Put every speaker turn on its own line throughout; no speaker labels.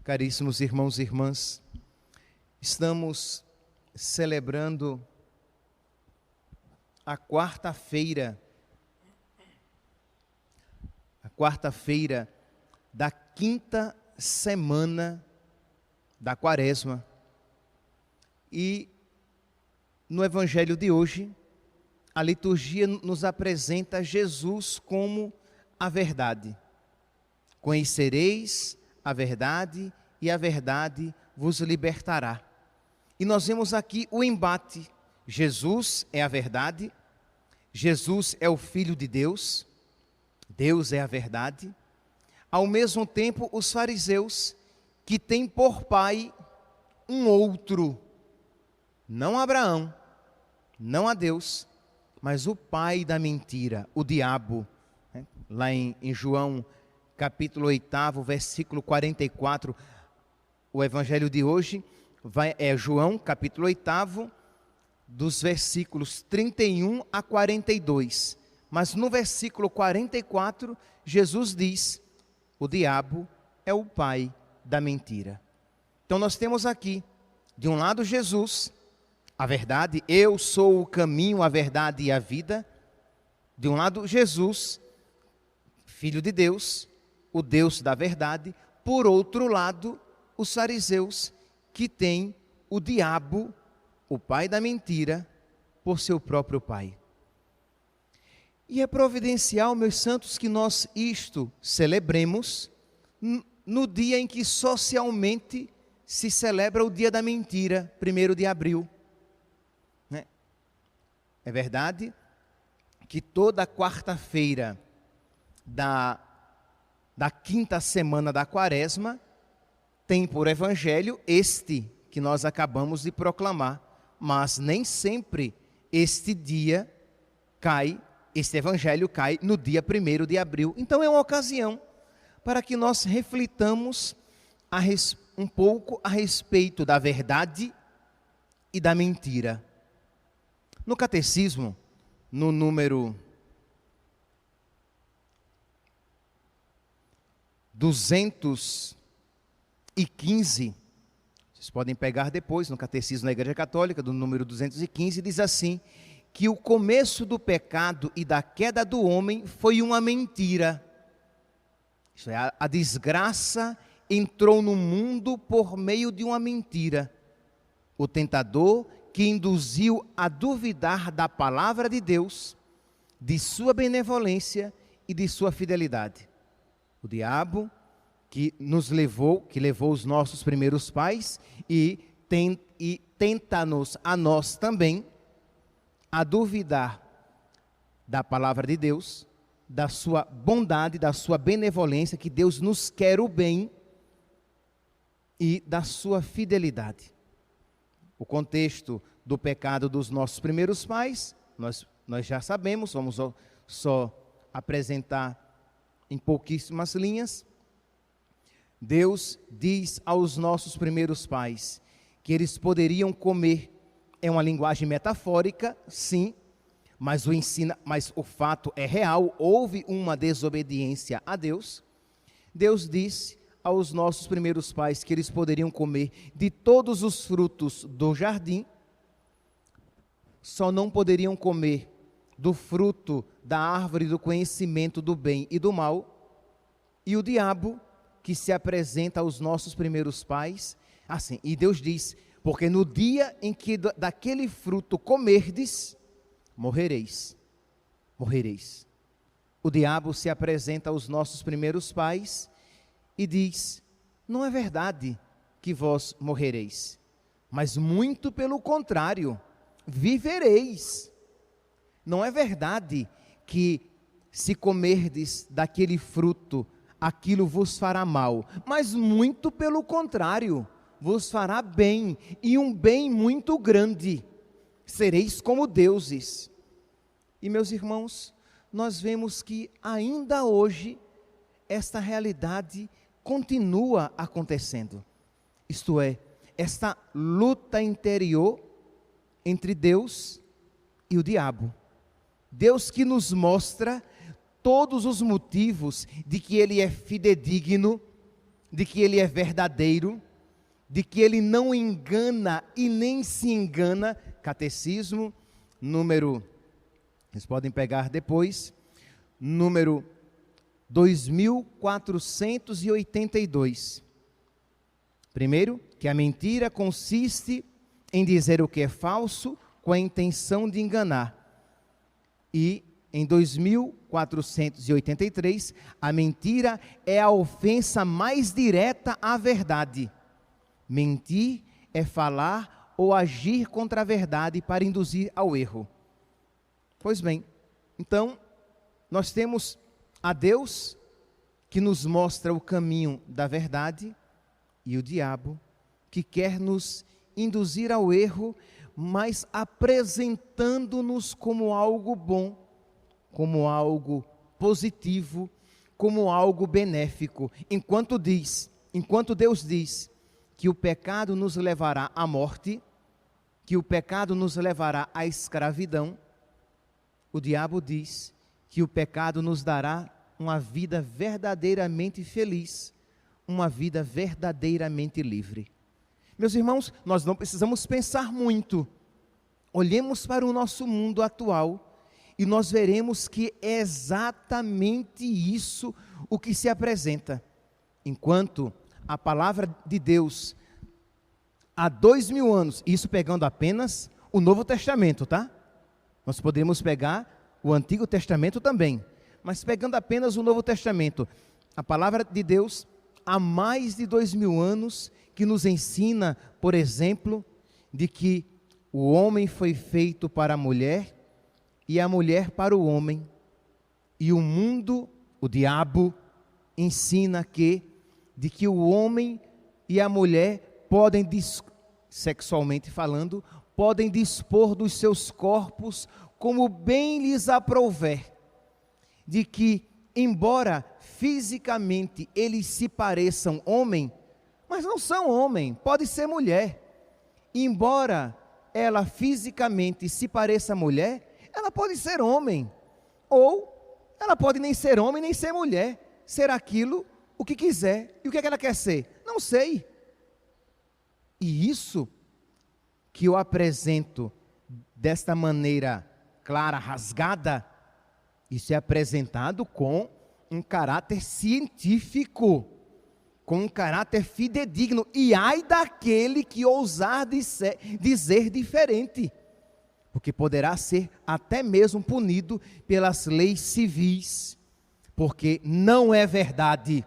Caríssimos irmãos e irmãs, estamos celebrando a quarta-feira da quinta semana da Quaresma. E no Evangelho de hoje, a liturgia nos apresenta Jesus como a verdade. Conhecereis a verdade e a verdade vos libertará. E nós vemos aqui o embate. Jesus é a verdade, Jesus é o Filho de Deus, Deus é a verdade. Ao mesmo tempo, os fariseus, que têm por pai um outro, não Abraão, não a Deus, mas o pai da mentira, o diabo. Lá em João capítulo 8, versículo 44, o evangelho de hoje é João capítulo 8, dos versículos 31 a 42. Mas no versículo 44, Jesus diz: o diabo é o pai da mentira. Então nós temos aqui, de um lado Jesus, a verdade, eu sou o caminho, a verdade e a vida. De um lado Jesus, Filho de Deus, o Deus da verdade. Por outro lado, os fariseus, que têm o diabo, o pai da mentira, por seu próprio pai. E é providencial, meus santos, que nós isto celebremos no dia em que socialmente se celebra o dia da mentira, 1º de abril. É verdade que toda quarta-feira da quinta semana da Quaresma tem por evangelho este que nós acabamos de proclamar, mas nem sempre este evangelho cai no dia 1º de abril. Então é uma ocasião para que nós reflitamos um pouco a respeito da verdade e da mentira. No catecismo, no número 215, vocês podem pegar depois, no Catecismo da Igreja Católica, do número 215, diz assim, que o começo do pecado e da queda do homem foi uma mentira. Isto é, a desgraça entrou no mundo por meio de uma mentira. O tentador que induziu a duvidar da palavra de Deus, de sua benevolência e de sua fidelidade. O diabo que levou os nossos primeiros pais e tenta-nos a nós também a duvidar da palavra de Deus, da sua bondade, da sua benevolência, que Deus nos quer o bem, e da sua fidelidade. O contexto do pecado dos nossos primeiros pais, nós já sabemos, vamos só apresentar em pouquíssimas linhas. Deus diz aos nossos primeiros pais que eles poderiam comer, é uma linguagem metafórica, sim, mas o fato é real, houve uma desobediência a Deus. Deus disse aos nossos primeiros pais que eles poderiam comer de todos os frutos do jardim, só não poderiam comer do fruto da árvore do conhecimento do bem e do mal. E o diabo, que se apresenta aos nossos primeiros pais, assim, e Deus diz, porque no dia em que daquele fruto comerdes, morrereis. O diabo se apresenta aos nossos primeiros pais e diz, não é verdade que vós morrereis, mas muito pelo contrário, vivereis. Não é verdade que se comerdes daquele fruto, aquilo vos fará mal, mas muito pelo contrário, vos fará bem, e um bem muito grande. Sereis como deuses. E meus irmãos, nós vemos que ainda hoje esta realidade continua acontecendo. Isto é, esta luta interior entre Deus e o diabo. Deus que nos mostra todos os motivos de que Ele é fidedigno, de que ele é verdadeiro, de que ele não engana e nem se engana. Catecismo, número, vocês podem pegar depois, número 2482. Primeiro, que a mentira consiste em dizer o que é falso com a intenção de enganar. E em 2483, a mentira é a ofensa mais direta à verdade. Mentir é falar ou agir contra a verdade para induzir ao erro. Pois bem, então, nós temos a Deus que nos mostra o caminho da verdade e o diabo que quer nos induzir ao erro, mas apresentando-nos como algo bom, como algo positivo, como algo benéfico, enquanto Deus diz que o pecado nos levará à morte, que o pecado nos levará à escravidão, o diabo diz que o pecado nos dará uma vida verdadeiramente feliz, uma vida verdadeiramente livre. Meus irmãos, nós não precisamos pensar muito. Olhemos para o nosso mundo atual e nós veremos que é exatamente isso o que se apresenta. Enquanto a palavra de Deus, há 2000 anos, isso pegando apenas o Novo Testamento, tá? Nós podemos pegar o Antigo Testamento também, mas pegando apenas o Novo Testamento, a palavra de Deus, há mais de 2000 anos, que nos ensina, por exemplo, de que o homem foi feito para a mulher e a mulher para o homem. E o mundo, o diabo, ensina de que o homem e a mulher podem, sexualmente falando, podem dispor dos seus corpos como bem lhes aprouver. De que, embora fisicamente eles se pareçam homem, mas não são homem, pode ser mulher. Embora ela fisicamente se pareça mulher, ela pode ser homem. Ou ela pode nem ser homem, nem ser mulher. Ser aquilo, o que quiser. E o que é que ela quer ser? Não sei. E isso que eu apresento desta maneira clara, rasgada, isso é apresentado com um caráter científico, com um caráter fidedigno, e ai daquele que ousar dizer diferente, porque poderá ser até mesmo punido pelas leis civis, porque não é verdade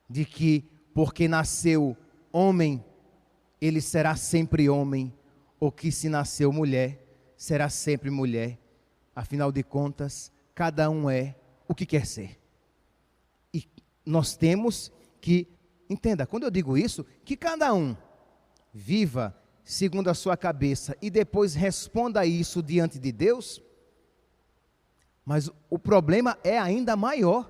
de que porque nasceu homem, ele será sempre homem, ou que se nasceu mulher, será sempre mulher. Afinal de contas, cada um é o que quer ser. E nós temos que, entenda, quando eu digo isso, que cada um viva segundo a sua cabeça e depois responda isso diante de Deus. Mas o problema é ainda maior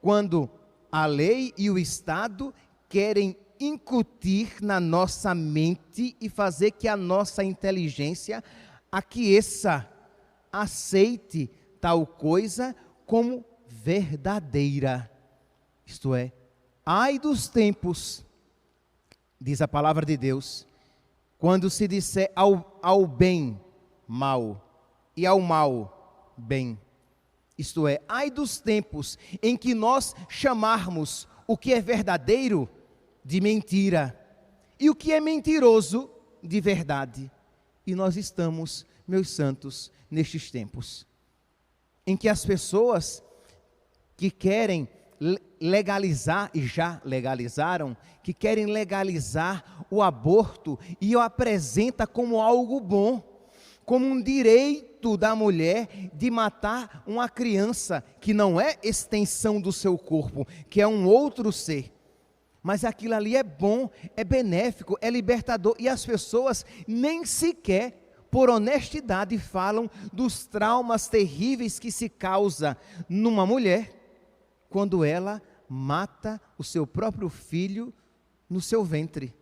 quando a lei e o Estado querem incutir na nossa mente e fazer que a nossa inteligência aqueça, aceite tal coisa como verdadeira. Isto é, ai dos tempos, diz a palavra de Deus, quando se disser ao bem, mal, e ao mal, bem. Isto é, ai dos tempos em que nós chamarmos o que é verdadeiro de mentira, e o que é mentiroso de verdade. E nós estamos, meus santos, nestes tempos, em que as pessoas que querem legalizar, e já legalizaram, que querem legalizar o aborto e o apresenta como algo bom, como um direito da mulher de matar uma criança que não é extensão do seu corpo, que é um outro ser. Mas aquilo ali é bom, é benéfico, é libertador, e as pessoas nem sequer, por honestidade, falam dos traumas terríveis que se causa numa mulher quando ela mata o seu próprio filho no seu ventre,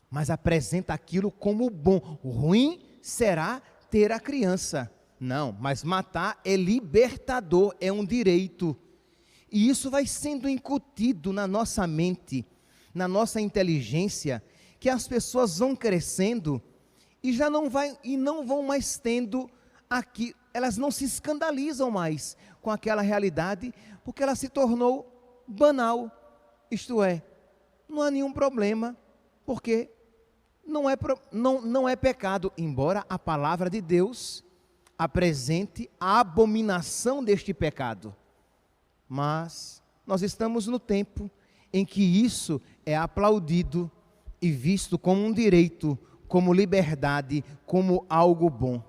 mas apresenta aquilo como bom. Ruim será ter a criança, não, mas matar é libertador, é um direito. E isso vai sendo incutido na nossa mente, na nossa inteligência, que as pessoas vão crescendo e não vão mais tendo aqui, elas não se escandalizam mais com aquela realidade, porque ela se tornou banal. Isto é, não há nenhum problema, porque não é pecado, embora a palavra de Deus apresente a abominação deste pecado. Mas nós estamos no tempo em que isso é aplaudido e visto como um direito, como liberdade, como algo bom.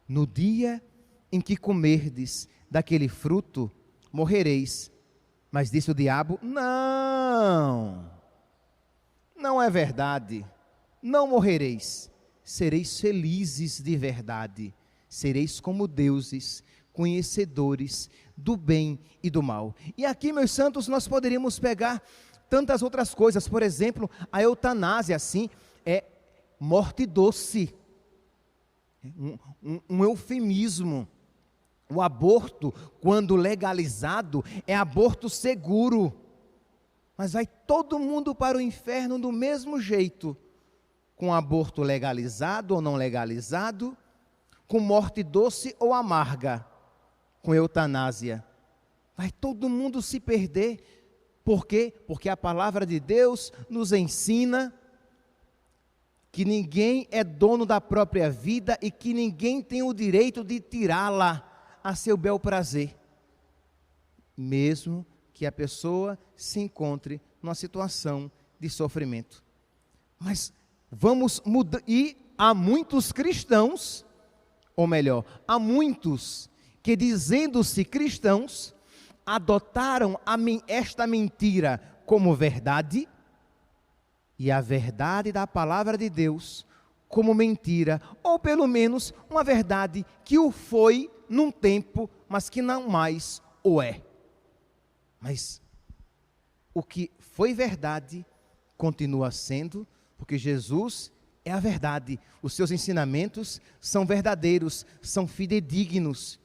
No dia em que comerdes daquele fruto, morrereis. Mas disse o diabo: não é verdade, não morrereis, sereis felizes de verdade, sereis como deuses, conhecedores do bem e do mal. E aqui, meus santos, nós poderíamos pegar tantas outras coisas, por exemplo, a eutanásia, assim, é morte doce, um eufemismo. O aborto, quando legalizado, é aborto seguro. Mas vai todo mundo para o inferno do mesmo jeito, com aborto legalizado ou não legalizado, com morte doce ou amarga, com eutanásia. Vai todo mundo se perder. Por quê? Porque a palavra de Deus nos ensina que ninguém é dono da própria vida e que ninguém tem o direito de tirá-la a seu bel prazer, mesmo que a pessoa se encontre numa situação de sofrimento. Mas vamos mudar, e há muitos cristãos, ou melhor, há muitos que, dizendo-se cristãos, adotaram esta mentira como verdade, e a verdade da palavra de Deus como mentira, ou pelo menos uma verdade que o foi num tempo, mas que não mais o é. Mas o que foi verdade continua sendo, porque Jesus é a verdade. Os seus ensinamentos são verdadeiros, são fidedignos.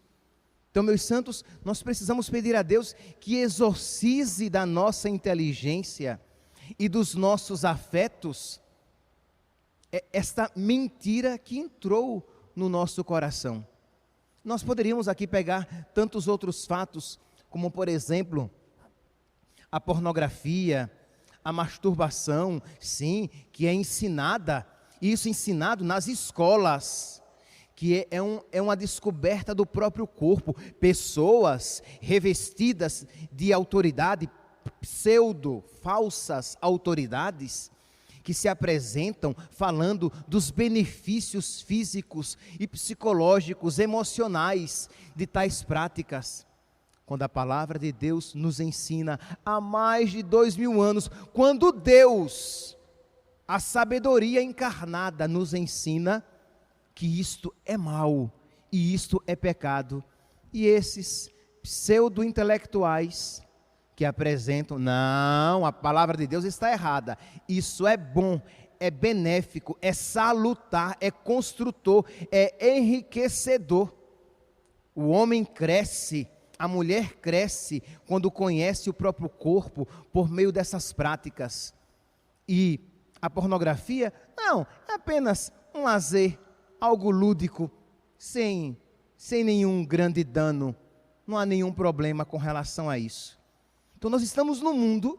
Então, meus santos, nós precisamos pedir a Deus que exorcize da nossa inteligência e dos nossos afetos esta mentira que entrou no nosso coração. Nós poderíamos aqui pegar tantos outros fatos, como por exemplo, a pornografia, a masturbação, sim, que é ensinada, e isso ensinado nas escolas, que é uma descoberta do próprio corpo, pessoas revestidas de autoridade, falsas autoridades, que se apresentam falando dos benefícios físicos e psicológicos, emocionais de tais práticas. Quando a palavra de Deus nos ensina há mais de 2000 anos, quando Deus, a sabedoria encarnada, nos ensina que isto é mal e isto é pecado. E esses pseudo-intelectuais que apresentam, não, a palavra de Deus está errada, isso é bom, é benéfico, é salutar, é construtor, é enriquecedor. O homem cresce, a mulher cresce quando conhece o próprio corpo por meio dessas práticas. E a pornografia, não, é apenas um lazer, algo lúdico, sem nenhum grande dano, não há nenhum problema com relação a isso. Então nós estamos no mundo,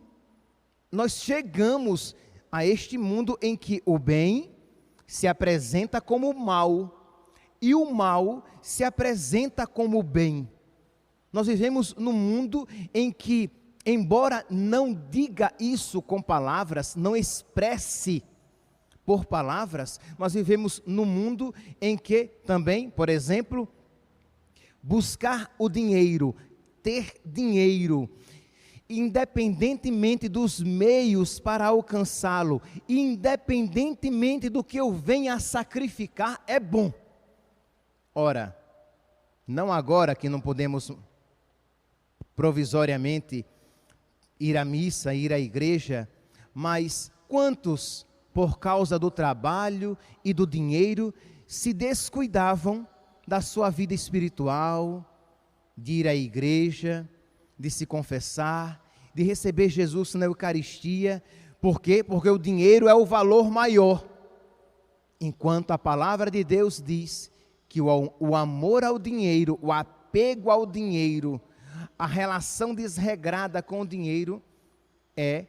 nós chegamos a este mundo em que o bem se apresenta como mal e o mal se apresenta como bem. Nós vivemos num mundo em que, embora não diga isso com palavras, não expresse por palavras, nós vivemos num mundo em que também, por exemplo, buscar o dinheiro, ter dinheiro, independentemente dos meios para alcançá-lo, independentemente do que eu venha a sacrificar, é bom. Ora, não agora que não podemos provisoriamente ir à missa, ir à igreja, mas quantos, por causa do trabalho e do dinheiro, se descuidavam da sua vida espiritual, de ir à igreja, de se confessar, de receber Jesus na Eucaristia. Por quê? Porque o dinheiro é o valor maior. Enquanto a palavra de Deus diz que o amor ao dinheiro, o apego ao dinheiro, a relação desregrada com o dinheiro é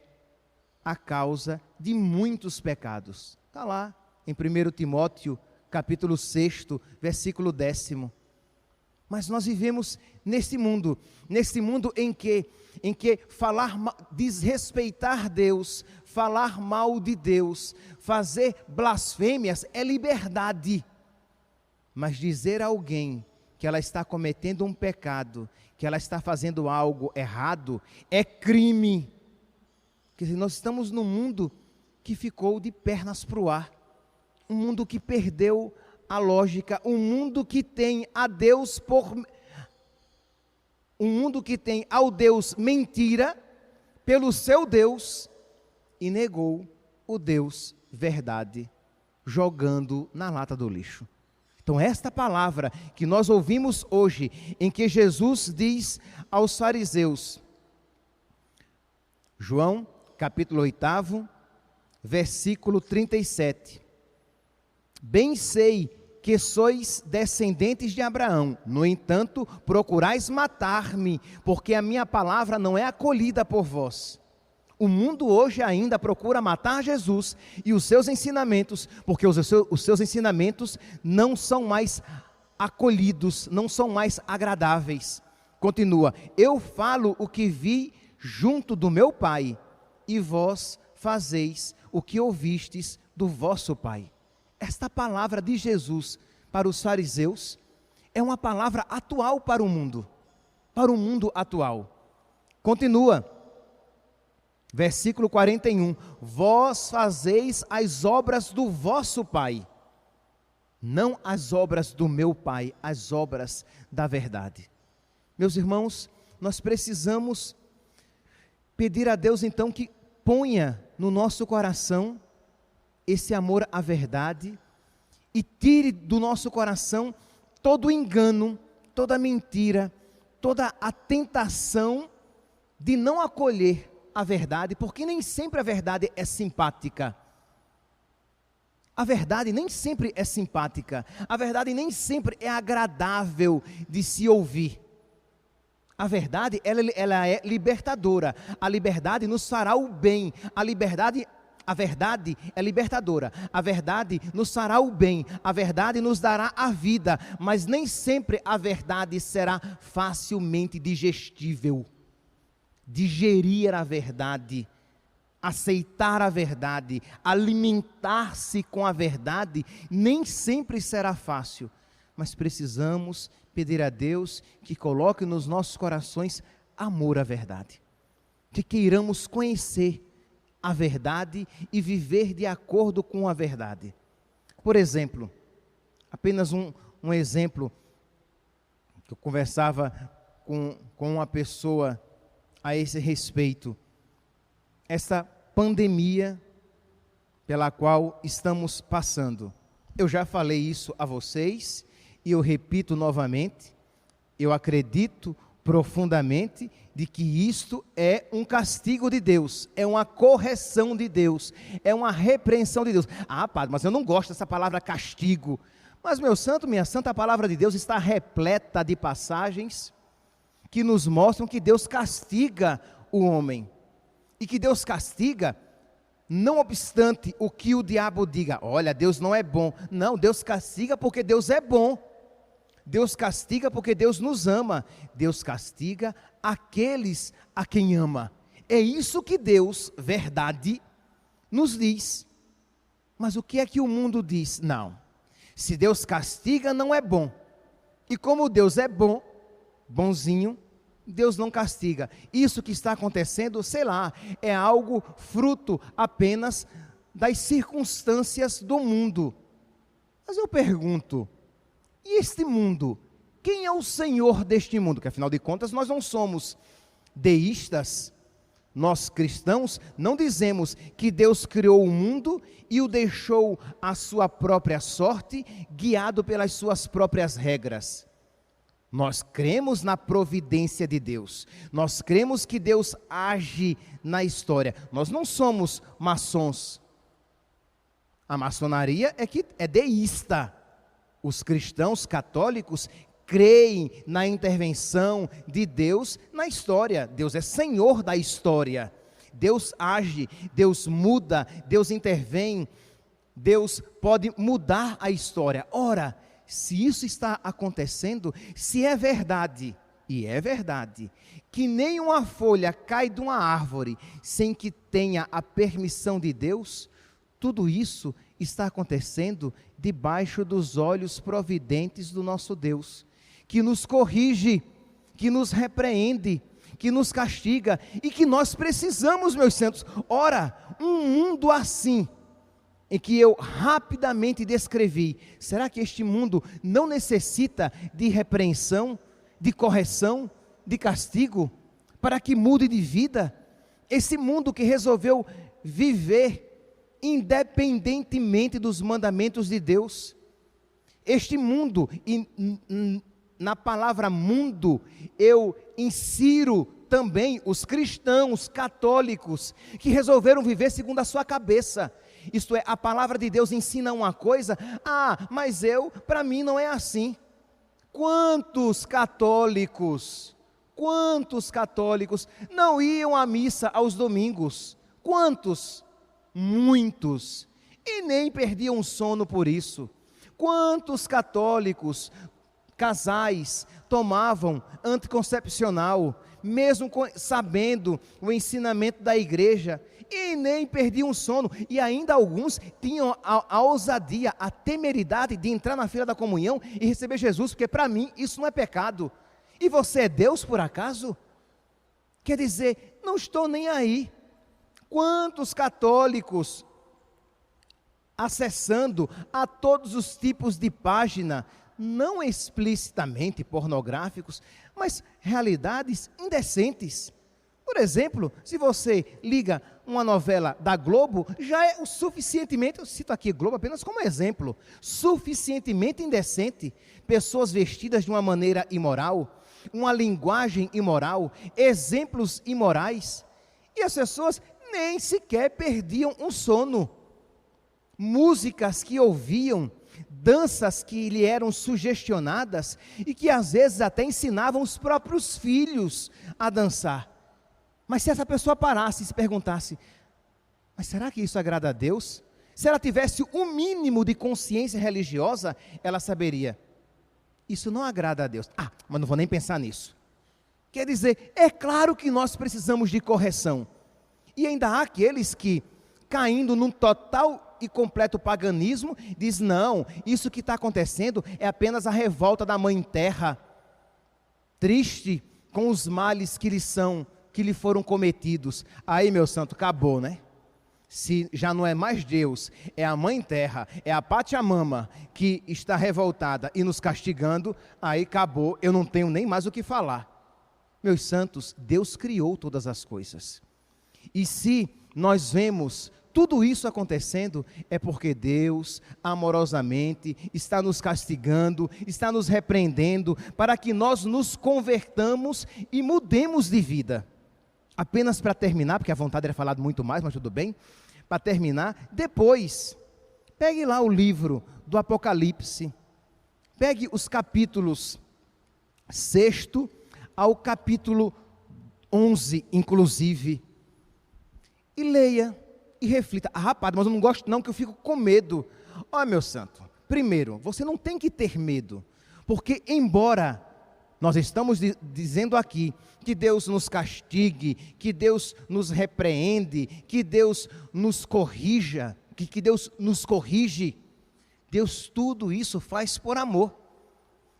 a causa de muitos pecados. Está lá em 1 Timóteo, capítulo 6, versículo 10. Mas nós vivemos nesse mundo em que desrespeitar Deus, falar mal de Deus, fazer blasfêmias é liberdade. Mas dizer a alguém que ela está cometendo um pecado, que ela está fazendo algo errado, é crime. Porque nós estamos num mundo que ficou de pernas para o ar, um mundo que perdeu a lógica, um mundo que tem ao Deus mentira pelo seu Deus e negou o Deus verdade, jogando na lata do lixo. Então esta palavra que nós ouvimos hoje, em que Jesus diz aos fariseus, João capítulo 8, versículo 37, bem sei que sois descendentes de Abraão, no entanto, procurais matar-me, porque a minha palavra não é acolhida por vós. O mundo hoje ainda procura matar Jesus e os seus ensinamentos, porque os seus ensinamentos não são mais acolhidos, não são mais agradáveis. Continua, eu falo o que vi junto do meu Pai, e vós fazeis o que ouvistes do vosso pai. Esta palavra de Jesus para os fariseus é uma palavra atual para o mundo atual. Continua, versículo 41, vós fazeis as obras do vosso pai, não as obras do meu pai, as obras da verdade. Meus irmãos, nós precisamos pedir a Deus então que ponha no nosso coração esse amor à verdade e tire do nosso coração todo o engano, toda a mentira, toda a tentação de não acolher a verdade, porque nem sempre a verdade é simpática. A verdade nem sempre é simpática, a verdade nem sempre é agradável de se ouvir. A verdade, ela é libertadora, a liberdade nos fará o bem, a verdade é libertadora, a verdade nos fará o bem, a verdade nos dará a vida, mas nem sempre a verdade será facilmente digestível. Digerir a verdade, aceitar a verdade, alimentar-se com a verdade, nem sempre será fácil, mas precisamos pedir a Deus que coloque nos nossos corações amor à verdade, que queiramos conhecer a verdade e viver de acordo com a verdade. Por exemplo, apenas um exemplo, que eu conversava com uma pessoa a esse respeito, essa pandemia pela qual estamos passando. Eu já falei isso a vocês e eu repito novamente, eu acredito profundamente de que isto é um castigo de Deus, é uma correção de Deus, é uma repreensão de Deus. Ah, padre, mas eu não gosto dessa palavra castigo. Mas meu santo, minha santa, a palavra de Deus está repleta de passagens que nos mostram que Deus castiga o homem, e que Deus castiga, não obstante o que o diabo diga, olha, Deus não é bom. Não, Deus castiga porque Deus é bom. Deus castiga porque Deus nos ama. Deus castiga aqueles a quem ama. É isso que Deus, verdade, nos diz. Mas o que é que o mundo diz? Não, se Deus castiga não é bom. E como Deus é bom, bonzinho, Deus não castiga. Isso que está acontecendo, sei lá, é algo fruto apenas das circunstâncias do mundo. Mas eu pergunto, e este mundo? Quem é o Senhor deste mundo? Que afinal de contas nós não somos deístas. Nós cristãos não dizemos que Deus criou o mundo e o deixou à sua própria sorte, guiado pelas suas próprias regras. Nós cremos na providência de Deus. Nós cremos que Deus age na história. Nós não somos maçons. A maçonaria é deísta. Os cristãos católicos creem na intervenção de Deus na história. Deus é Senhor da história. Deus age, Deus muda, Deus intervém. Deus pode mudar a história. Ora, se isso está acontecendo, se é verdade, e é verdade, que nenhuma folha cai de uma árvore sem que tenha a permissão de Deus, tudo isso está acontecendo debaixo dos olhos providentes do nosso Deus, que nos corrige, que nos repreende, que nos castiga e que nós precisamos, meus santos. Ora, um mundo assim, em que eu rapidamente descrevi, será que este mundo não necessita de repreensão, de correção, de castigo, para que mude de vida? Esse mundo que resolveu viver independentemente dos mandamentos de Deus. Este mundo, e na palavra mundo, eu insiro também os cristãos católicos, que resolveram viver segundo a sua cabeça. Isto é, a palavra de Deus ensina uma coisa, mas para mim não é assim. Quantos católicos não iam à missa aos domingos? Quantos? Muitos. E nem perdiam o sono por isso. Quantos católicos, casais, tomavam anticoncepcional, mesmo sabendo o ensinamento da igreja, e nem perdiam o sono, e ainda alguns tinham a ousadia, a temeridade de entrar na fila da comunhão e receber Jesus, porque para mim isso não é pecado. E você é Deus por acaso? Quer dizer, não estou nem aí. Quantos católicos acessando a todos os tipos de página, não explicitamente pornográficos, mas realidades indecentes. Por exemplo, se você liga uma novela da Globo, já é o suficientemente, eu cito aqui Globo apenas como exemplo, suficientemente indecente, pessoas vestidas de uma maneira imoral, uma linguagem imoral, exemplos imorais, e as pessoas nem sequer perdiam um sono. Músicas que ouviam, danças que lhe eram sugestionadas e que às vezes até ensinavam os próprios filhos a dançar. Mas se essa pessoa parasse e se perguntasse, mas será que isso agrada a Deus? Se ela tivesse o mínimo de consciência religiosa, ela saberia, isso não agrada a Deus. Mas não vou nem pensar nisso. Quer dizer, é claro que nós precisamos de correção. E ainda há aqueles que, caindo num total e completo paganismo, diz, não, isso que está acontecendo é apenas a revolta da mãe terra, triste com os males que lhe foram cometidos. Aí, meu santo, acabou, né? Se já não é mais Deus, é a mãe terra, é a Pachamama que está revoltada e nos castigando, aí acabou, eu não tenho nem mais o que falar. Meus santos, Deus criou todas as coisas. E se nós vemos tudo isso acontecendo, é porque Deus amorosamente está nos castigando, está nos repreendendo, para que nós nos convertamos e mudemos de vida. Apenas para terminar, porque a vontade era falar muito mais, mas tudo bem. Para terminar, depois, pegue lá o livro do Apocalipse, pegue os capítulos 6 ao capítulo 11, inclusive, e leia, e reflita. Rapaz, mas eu não gosto não, que eu fico com medo. Meu santo, primeiro, você não tem que ter medo, porque embora nós estamos dizendo aqui que Deus nos castigue, que Deus nos repreende, que Deus nos corrija, que Deus nos corrige, Deus tudo isso faz por amor.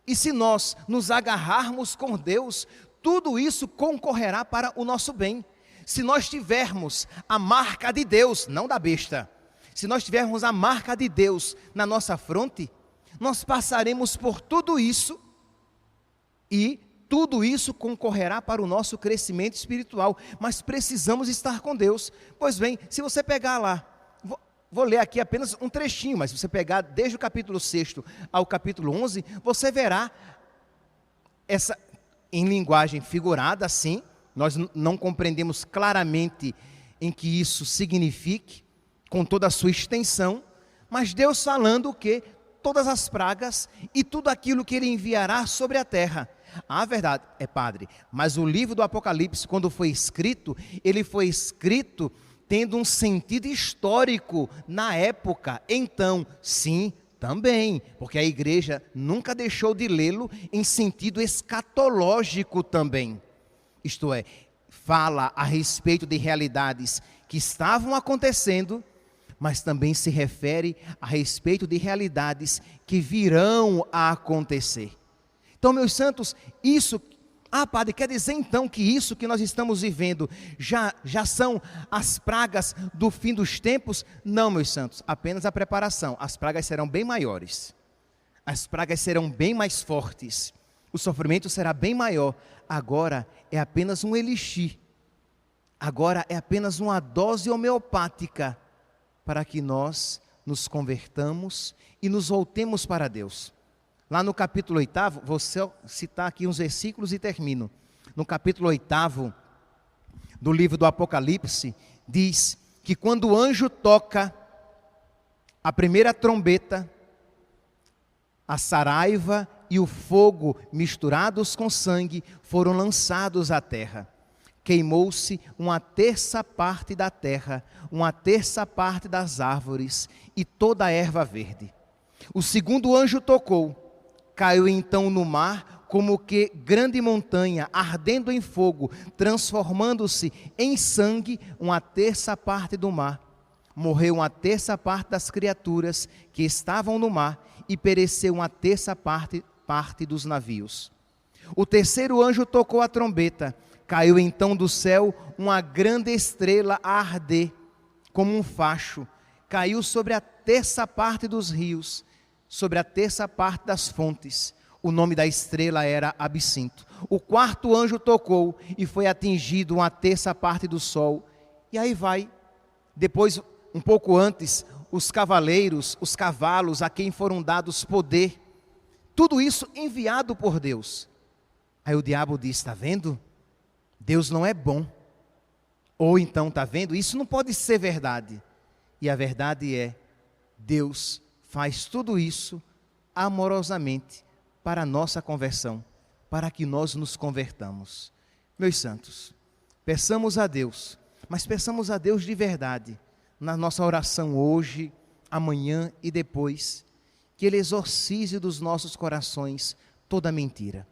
E se nós nos agarrarmos com Deus, tudo isso concorrerá para o nosso bem. Se nós tivermos a marca de Deus, não da besta, se nós tivermos a marca de Deus na nossa fronte, nós passaremos por tudo isso e tudo isso concorrerá para o nosso crescimento espiritual, mas precisamos estar com Deus. Pois bem, se você pegar lá, vou ler aqui apenas um trechinho, mas se você pegar desde o capítulo 6 ao capítulo 11, você verá Essa, em linguagem figurada, sim, nós não compreendemos claramente em que isso signifique, com toda a sua extensão, mas Deus falando o quê? Todas as pragas e tudo aquilo que Ele enviará sobre a terra. A verdade é, padre, mas o livro do Apocalipse, quando foi escrito, ele foi escrito tendo um sentido histórico na época. Então, sim, também, porque a igreja nunca deixou de lê-lo em sentido escatológico também. Isto é, fala a respeito de realidades que estavam acontecendo, mas também se refere a respeito de realidades que virão a acontecer. Então, meus santos, isso... padre, quer dizer então que isso que nós estamos vivendo já são as pragas do fim dos tempos? Não, meus santos, apenas a preparação. As pragas serão bem maiores. As pragas serão bem mais fortes. O sofrimento será bem maior. Agora é apenas um elixir. Agora é apenas uma dose homeopática para que nós nos convertamos e nos voltemos para Deus. Lá no capítulo 8, vou citar aqui uns versículos e termino. No capítulo 8 do livro do Apocalipse, diz que quando o anjo toca a primeira trombeta, a saraiva e o fogo misturados com sangue foram lançados à terra. Queimou-se 1/3 da terra, 1/3 das árvores e toda a erva verde. O segundo anjo tocou. Caiu então no mar como que grande montanha, ardendo em fogo, transformando-se em sangue 1/3 do mar. Morreu 1/3 das criaturas que estavam no mar e pereceu 1/3 dos navios. O terceiro anjo tocou a trombeta. Caiu então do céu uma grande estrela a arder, como um facho. Caiu sobre a 1/3 dos rios, sobre a 1/3 das fontes. O nome da estrela era Absinto. O quarto anjo tocou e foi atingido 1/3 do sol. E aí vai. Depois, um pouco antes, os cavaleiros, os cavalos a quem foram dados poder. Tudo isso enviado por Deus. Aí o diabo diz, está vendo? Deus não é bom. Ou então, está vendo? Isso não pode ser verdade. E a verdade é, Deus faz tudo isso amorosamente para a nossa conversão, para que nós nos convertamos. Meus santos, peçamos a Deus, mas peçamos a Deus de verdade, na nossa oração hoje, amanhã e depois, que Ele exorcize dos nossos corações toda mentira.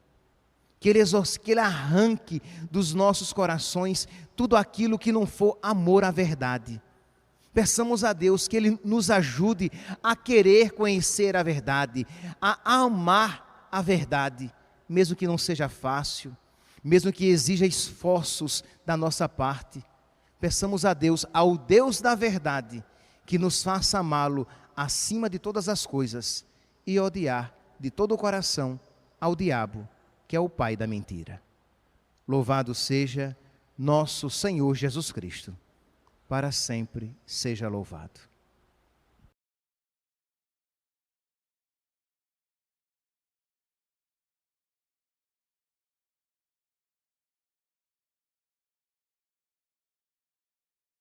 Que Ele arranque dos nossos corações tudo aquilo que não for amor à verdade. Peçamos a Deus que Ele nos ajude a querer conhecer a verdade, a amar a verdade, mesmo que não seja fácil, mesmo que exija esforços da nossa parte. Peçamos a Deus, ao Deus da verdade, que nos faça amá-lo acima de todas as coisas e odiar de todo o coração ao diabo, que é o pai da mentira. Louvado seja nosso Senhor Jesus Cristo. Para sempre seja louvado.